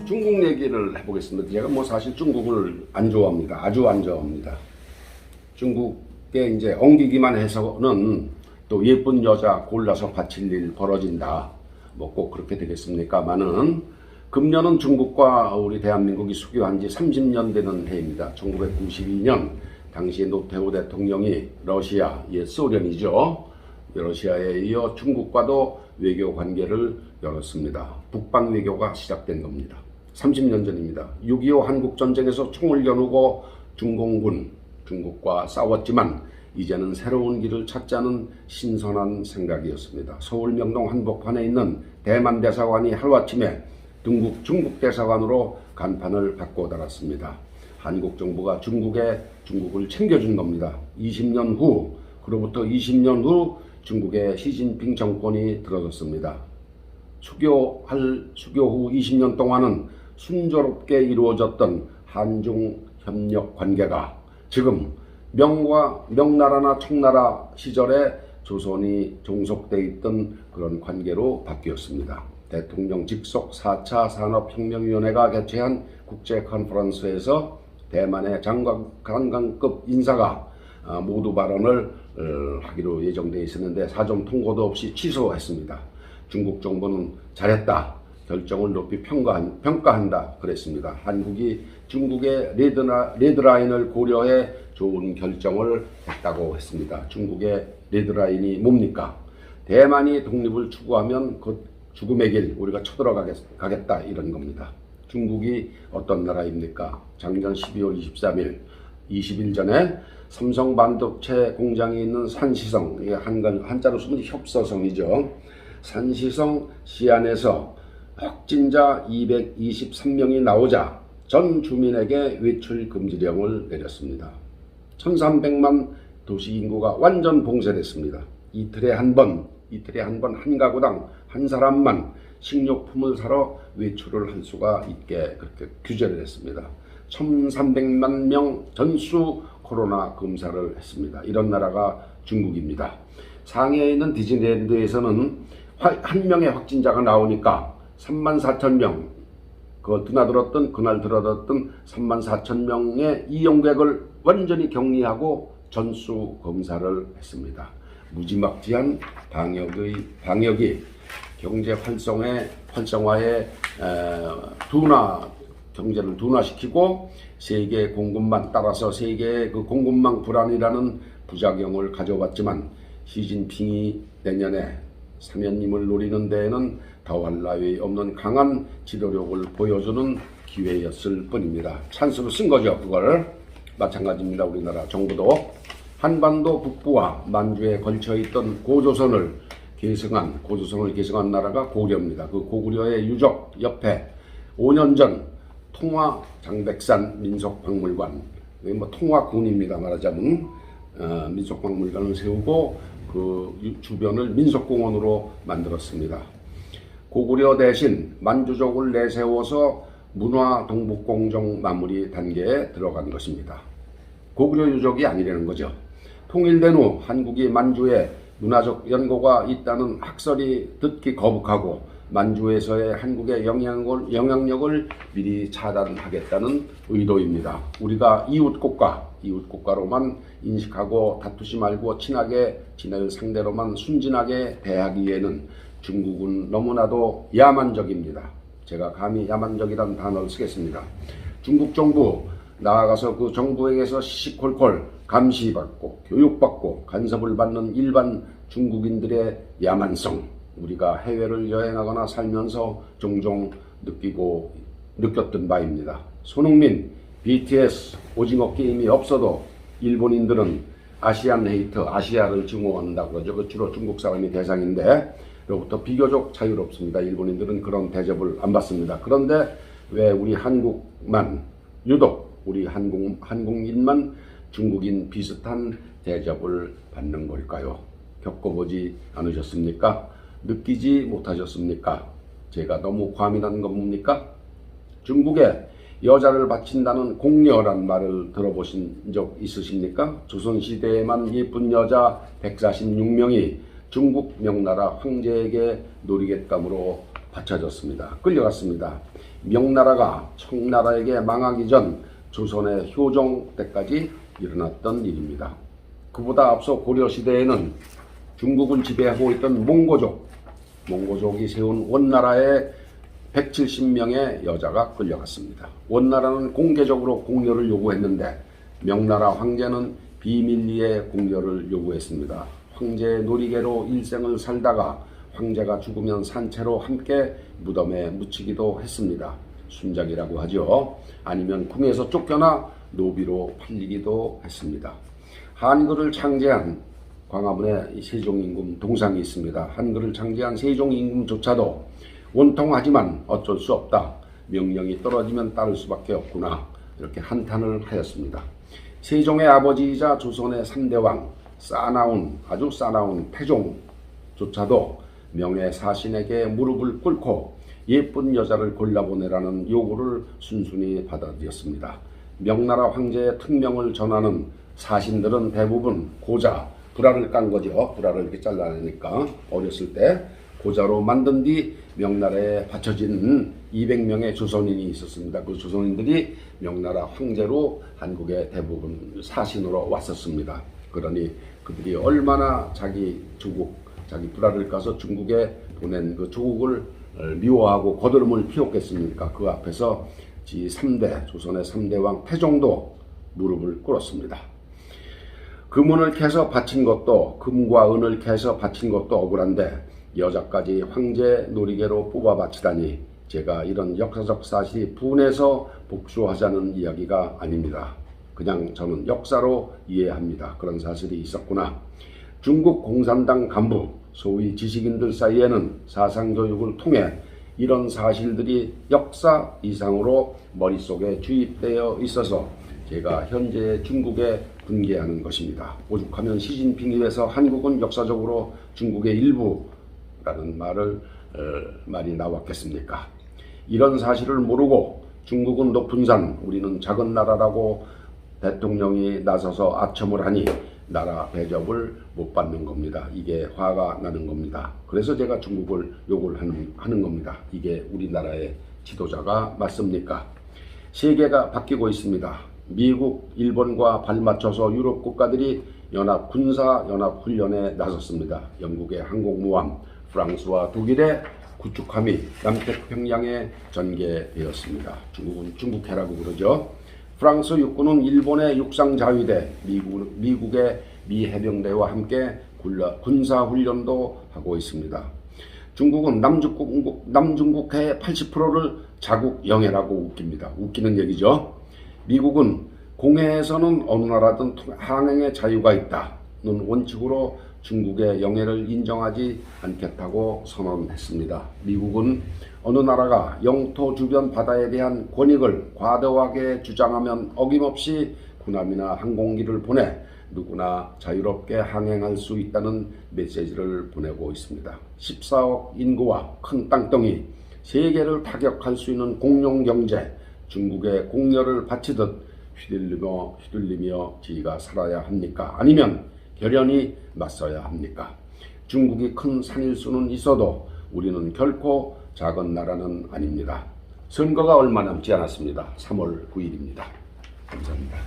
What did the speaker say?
중국 얘기를 해보겠습니다. 제가 뭐 사실 중국을 안 좋아합니다. 아주 안 좋아합니다. 중국에 이제 엉기기만 해서는 또 예쁜 여자 골라서 바칠 일 벌어진다. 뭐 꼭 그렇게 되겠습니까만은 금년은 중국과 우리 대한민국이 수교한 지 30년 되는 해입니다. 1992년 당시 노태우 대통령이 러시아, 소련이죠. 러시아에 이어 중국과도 외교 관계를 열었습니다. 북방 외교가 시작된 겁니다. 30년 전입니다. 6.25 한국전쟁에서 총을 겨누고 중공군, 중국과 싸웠지만 이제는 새로운 길을 찾자는 신선한 생각이었습니다. 서울 명동 한복판에 있는 대만 대사관이 하루아침에 중국 대사관으로 간판을 바꿔 달았습니다. 한국 정부가 중국을 챙겨준 겁니다. 20년 후, 그로부터 20년 후 중국의 시진핑 정권이 들어섰습니다. 수교 후 20년 동안은 순조롭게 이루어졌던 한중 협력 관계가 지금 명나라나 청나라 시절에 조선이 종속돼 있던 그런 관계로 바뀌었습니다. 대통령 직속 4차 산업혁명위원회가 개최한 국제 컨퍼런스에서 대만의 장관급 인사가 모두 발언을 하기로 예정되어 있었는데 사전 통보도 없이 취소했습니다. 중국 정부는 잘했다. 결정을 높이 평가한다. 그랬습니다. 한국이 중국의 레드라인을 고려해 좋은 결정을 했다고 했습니다. 중국의 레드라인이 뭡니까? 대만이 독립을 추구하면 그 죽음의 길 우리가 쳐들어가겠다 이런 겁니다. 중국이 어떤 나라입니까? 작년 12월 23일 20일 전에 삼성 반도체 공장이 있는 산시성, 이게 한자로 쓰면 협서성이죠. 산시성 시안에서 확진자 223명이 나오자 전 주민에게 외출 금지령을 내렸습니다. 1300만 도시 인구가 완전 봉쇄됐습니다. 이틀에 한 번 한 가구당 한 사람만 식료품을 사러 외출을 할 수가 있게 그렇게 규제를 했습니다. 1300만 명 전수 코로나 검사를 했습니다. 이런 나라가 중국입니다. 상해에 있는 디즈니랜드에서는 한 명의 확진자가 나오니까 34,000명, 그날 들어들었던 34,000명의 이용객을 완전히 격리하고 전수 검사를 했습니다. 무지막지한 방역이 경제 활성화에 경제를 둔화시키고 세계 공급망 따라서 세계의 그 공급망 불안이라는 부작용을 가져왔지만 시진핑이 내년에 사면님을 노리는 데에는 더할 나위 없는 강한 지도력을 보여주는 기회였을 뿐입니다. 찬스로 쓴 거죠. 그걸 마찬가지입니다. 우리나라 정부도 한반도 북부와 만주에 걸쳐있던 고조선을 계승한 나라가 고려입니다. 그 고구려의 유적 옆에 5년 전 통화 장백산 민속박물관, 뭐 통화군입니다. 말하자면 민속박물관을 세우고 그 주변을 민속공원으로 만들었습니다. 고구려 대신 만주족을 내세워서 문화 동북공정 마무리 단계에 들어간 것입니다. 고구려 유적이 아니라는 거죠. 통일된 후 한국이 만주에 문화적 연고가 있다는 학설이 듣기 거북하고 만주에서의 한국의 영향력을 미리 차단하겠다는 의도입니다. 우리가 이웃국가로만 인식하고 다투지 말고 친하게 지낼 상대로만 순진하게 대하기에는 중국은 너무나도 야만적입니다. 제가 감히 야만적이라는 단어를 쓰겠습니다. 중국 정부 나아가서 그 정부에게서 시시콜콜 감시받고 교육받고 간섭을 받는 일반 중국인들의 야만성, 우리가 해외를 여행하거나 살면서 종종 느꼈던 바입니다. 손흥민, BTS, 오징어 게임이 없어도 일본인들은 아시안 헤이트, 아시아를 증오한다고 그러죠. 그 주로 중국 사람이 대상인데 로부터 비교적 자유롭습니다. 일본인들은 그런 대접을 안 받습니다. 그런데 왜 우리 한국만, 유독 우리 한국인만 중국인 비슷한 대접을 받는 걸까요? 겪어보지 않으셨습니까? 느끼지 못하셨습니까? 제가 너무 과민한 겁니까? 중국에 여자를 바친다는 공녀란 말을 들어보신 적 있으십니까? 조선시대에만 예쁜 여자 146명이 중국 명나라 황제에게 놀이객감으로 바쳐졌습니다. 끌려갔습니다. 명나라가 청나라에게 망하기 전 조선의 효종 때까지 일어났던 일입니다. 그보다 앞서 고려시대에는 중국을 지배하고 있던 몽고족이 세운 원나라에 170명의 여자가 끌려갔습니다. 원나라는 공개적으로 공료를 요구했는데 명나라 황제는 비밀리에 공료를 요구했습니다. 황제의 놀이개로 일생을 살다가 황제가 죽으면 산채로 함께 무덤에 묻히기도 했습니다. 순작이라고 하죠. 아니면 궁에서 쫓겨나 노비로 팔리기도 했습니다. 한글을 창제한 광화문에 세종임금 동상이 있습니다. 한글을 창제한 세종임금조차도 원통하지만 어쩔 수 없다. 명령이 떨어지면 따를 수밖에 없구나. 이렇게 한탄을 하였습니다. 세종의 아버지이자 조선의 3대왕 아주 싸나운 태종조차도 명예사신에게 무릎을 꿇고 예쁜 여자를 골라보내라는 요구를 순순히 받아들였습니다. 명나라 황제의 특명을 전하는 사신들은 대부분 고자, 불알을 깐 거죠. 불알을 이렇게 잘라내니까 어렸을 때 고자로 만든 뒤 명나라에 바쳐진 200명의 조선인이 있었습니다. 그 조선인들이 명나라 황제로 한국에 대부분 사신으로 왔었습니다. 그러니 그들이 얼마나 자기 불알을 까서 중국에 보낸 그 조국을 미워하고 거드름을 피웠겠습니까? 그 앞에서 조선의 3대 왕 태종도 무릎을 꿇었습니다. 금과 은을 캐서 바친 것도 억울한데 여자까지 황제 놀이개로 뽑아 바치다니 제가 이런 역사적 사실이 분해서 복수하자는 이야기가 아닙니다. 그냥 저는 역사로 이해합니다. 그런 사실이 있었구나. 중국 공산당 간부, 소위 지식인들 사이에는 사상교육을 통해 이런 사실들이 역사 이상으로 머릿속에 주입되어 있어서 제가 현재 중국에 분개하는 것입니다. 오죽하면 시진핑이 돼서 한국은 역사적으로 중국의 일부라는 말이 나왔겠습니까? 이런 사실을 모르고 중국은 높은 산, 우리는 작은 나라라고 대통령이 나서서 아첨을 하니 나라 배접을 못 받는 겁니다. 이게 화가 나는 겁니다. 그래서 제가 중국을 욕을 하는 겁니다. 이게 우리나라의 지도자가 맞습니까? 세계가 바뀌고 있습니다. 미국, 일본과 발맞춰서 유럽 국가들이 군사연합훈련에 나섰습니다. 영국의 항공모함, 프랑스와 독일의 구축함이 남태평양에 전개되었습니다. 중국은 중국해라고 그러죠. 프랑스 육군은 일본의 육상자위대, 미국의 미해병대와 함께 군사훈련도 하고 있습니다. 중국은 남중국해의 80%를 자국 영해라고 웃깁니다. 웃기는 얘기죠. 미국은 공해에서는 어느 나라든 항행의 자유가 있다는 원칙으로 중국의 영해를 인정하지 않겠다고 선언했습니다. 미국은 어느 나라가 영토 주변 바다에 대한 권익을 과도하게 주장하면 어김없이 군함이나 항공기를 보내 누구나 자유롭게 항행할 수 있다는 메시지를 보내고 있습니다. 14억 인구와 큰 땅덩이, 세계를 타격할 수 있는 공룡경제, 중국의 공열을 바치듯 휘둘리며 저희가 살아야 합니까? 아니면 결연히 맞서야 합니까? 중국이 큰 산일 수는 있어도 우리는 결코 작은 나라는 아닙니다. 선거가 얼마 남지 않았습니다. 3월 9일입니다. 감사합니다.